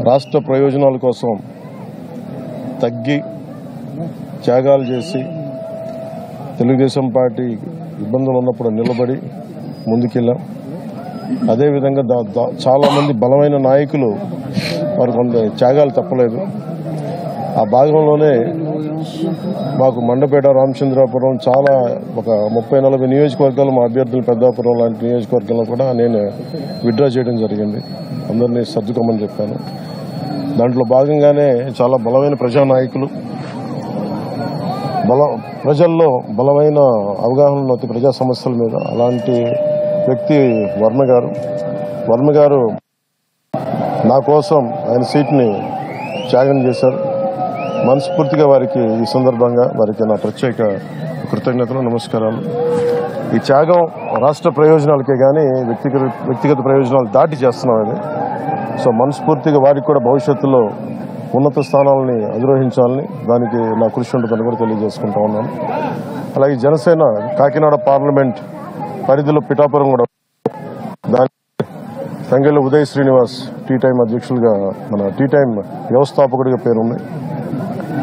రాష్ట్ర ప్రయోజనాల కోసం తగ్గి త్యాగాలు చేసి తెలుగుదేశం పార్టీ ఇబ్బందులు ఉన్నప్పుడు నిలబడి ముందుకెళ్ళాం. అదేవిధంగా చాలామంది బలమైన నాయకులు వారు కొంత త్యాగాలు తప్పలేదు. ఆ భాగంలోనే మాకు మండపేట, రామచంద్రాపురం చాలా ఒక 30-40 నియోజకవర్గాలు మా అభ్యర్థులు పెద్దాపురం లాంటి నియోజకవర్గంలో కూడా నేను విత్డ్రా చేయడం జరిగింది. అందరినీ సర్దుకోమని చెప్పాను. దాంట్లో భాగంగానే చాలా బలమైన ప్రజానాయకులు, ప్రజల్లో బలమైన అవగాహన ఉన్న ప్రజా సమస్యల మీద అలాంటి వ్యక్తి వర్మ గారు నా కోసం ఆయన సీట్ని త్యాగం చేశారు. మనస్ఫూర్తిగా వారికి ఈ సందర్భంగా వారికి నా ప్రత్యేక కృతజ్ఞతలు, నమస్కారాలు. ఈ త్యాగం రాష్ట్ర ప్రయోజనాలకే కానీ వ్యక్తిగత ప్రయోజనాలు దాటి చేస్తున్నాం అది. సో మనస్ఫూర్తిగా వారికి కూడా భవిష్యత్తులో ఉన్నత స్థానాలని అధిరోహించాలని దానికి నా కృషి ఉంటుందని కూడా తెలియజేసుకుంటా ఉన్నాను. అలాగే జనసేన కాకినాడ పార్లమెంట్ పరిధిలో పిఠాపురం కూడా దాని తంగెళ్ళ ఉదయ్ శ్రీనివాస్ టీ టైం అధ్యక్షులుగా మన టీ టైం వ్యవస్థాపకుడిగా పేరుంది.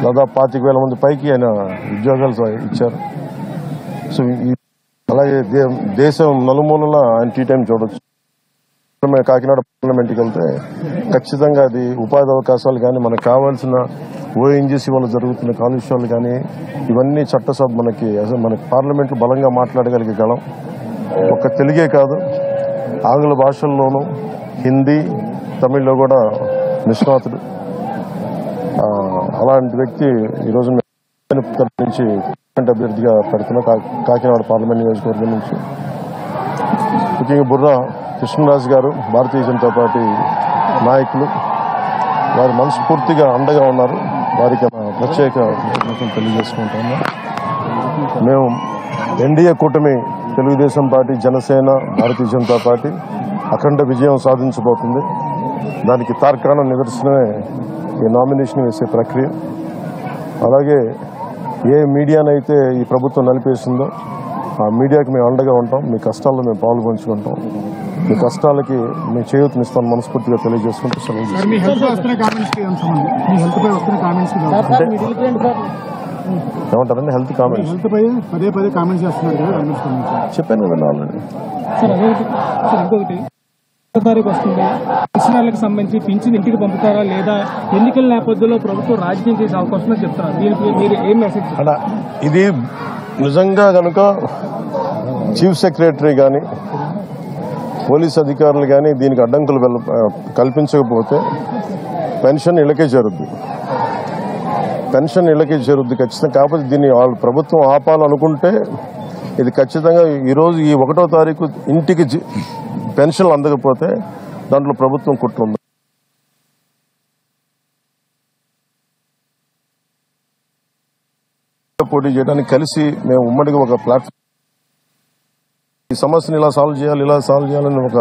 దాదాపు 25,000 మంది పైకి ఆయన ఉద్యోగాలు ఇచ్చారు. సో అలాగే దేశం నలుమూలల ఆయన టీ టైం చూడొచ్చు. కాకినాడ పార్లమెంట్కి వెళ్తే ఖచ్చితంగా అది ఉపాధి అవకాశాలు కానీ మనకు కావాల్సిన ఓఎన్జీసీ వల్ల జరుగుతున్న కాలుష్యాలు కానీ ఇవన్నీ చట్టసభ మనకి పార్లమెంట్లో బలంగా మాట్లాడగలిగే గళం. ఒక్క తెలుగే కాదు, ఆంగ్ల భాషల్లోనూ హిందీ, తమిళ్లో కూడా నిష్ణాతుడు. అలాంటి వ్యక్తి ఈరోజు నుంచి అభ్యర్థిగా పెడుతున్న కాకినాడ పార్లమెంట్ నియోజకవర్గం నుంచి. ముఖ్యంగా బుర్రా కృష్ణరాజు గారు, భారతీయ జనతా పార్టీ నాయకులు, వారు మనస్ఫూర్తిగా అండగా ఉన్నారు. వారికి ప్రత్యేక కృతజ్ఞతలు తెలియజేసుకుంటున్నాం. మేము ఎన్డీఏ కూటమి తెలుగుదేశం పార్టీ, జనసేన, భారతీయ జనతా పార్టీ అఖండ విజయం సాధించబోతుంది. దానికి తార్కాణ నిదర్శనమే ఈ నామినేషన్ వేసే ప్రక్రియ. అలాగే ఏ మీడియానైతే ఈ ప్రభుత్వం నలిపేసిందో ఆ మీడియాకి మేము అండగా ఉంటాం. మీ కష్టాల్లో మేము పాల్గొంచుకుంటాం. మీ కష్టాలకి మేము చేయూతనిస్తాం మనస్ఫూర్తిగా తెలియజేసుకుంటూ ఏమంటారండి? హెల్త్ కామెంట్స్ చెప్పాను కదా ఆల్రెడీ. తారీఖు వస్తుంది, పెన్షనర్లకు సంబంధించి పింఛన్ ఇంటికి పంపుతారా లేదా ఎన్నికల నేపథ్యంలో ప్రభుత్వం రాజకీయం చేసే అవకాశం చెప్తారా? దీనికి మీరు ఏం మెసేజ్? ఇది నిజంగా కనుక చీఫ్ సెక్రటరీ కానీ పోలీస్ అధికారులు కానీ దీనికి అడ్డంకులు కల్పించకపోతే పెన్షన్ ఇళ్ళకే చేరుద్ది. ఖచ్చితంగా. కాకపోతే దీన్ని వాళ్ళు ప్రభుత్వం ఆపాలనుకుంటే ఇది ఖచ్చితంగా ఈరోజు ఈ 1వ తారీఖు ఇంటికి పెన్షన్లు అందకపోతే దాంట్లో ప్రభుత్వం కుట్ర ఉంది. పోటీ చేయడానికి కలిసి మేము ఉమ్మడిగా ఒక ప్లాట్ఫామ్, ఈ సమస్యను ఇలా సాల్వ్ చేయాలని ఒక